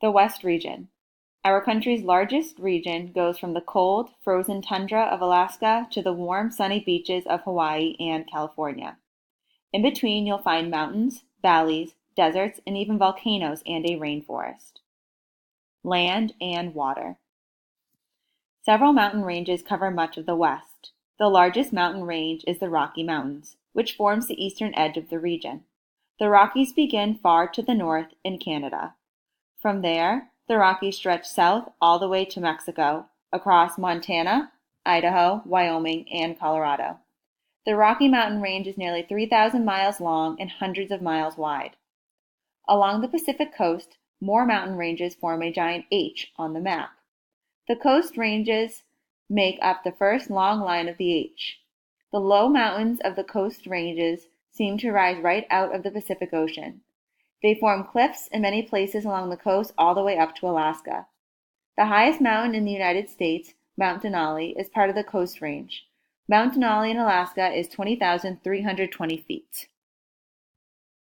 The West Region. Our country's largest region goes from the cold, frozen tundra of Alaska to the warm, sunny beaches of Hawaii and California. In between, you'll find mountains, valleys, deserts, and even volcanoes and a rainforest. Land and water. Several mountain ranges cover much of the West. The largest mountain range is the Rocky Mountains, which forms the eastern edge of the region. The Rockies begin far to the north in Canada. From there, the Rockies stretch south all the way to Mexico, across Montana, Idaho, Wyoming, and Colorado. The Rocky Mountain Range is nearly 3,000 miles long and hundreds of miles wide. Along the Pacific coast, more mountain ranges form a giant H on the map. The coast ranges make up the first long line of the H. The low mountains of the coast ranges seem to rise right out of the Pacific Ocean. They form cliffs in many places along the coast all the way up to Alaska. The highest mountain in the United States, Mount Denali, is part of the Coast Range. Mount Denali in Alaska is 20,320 feet.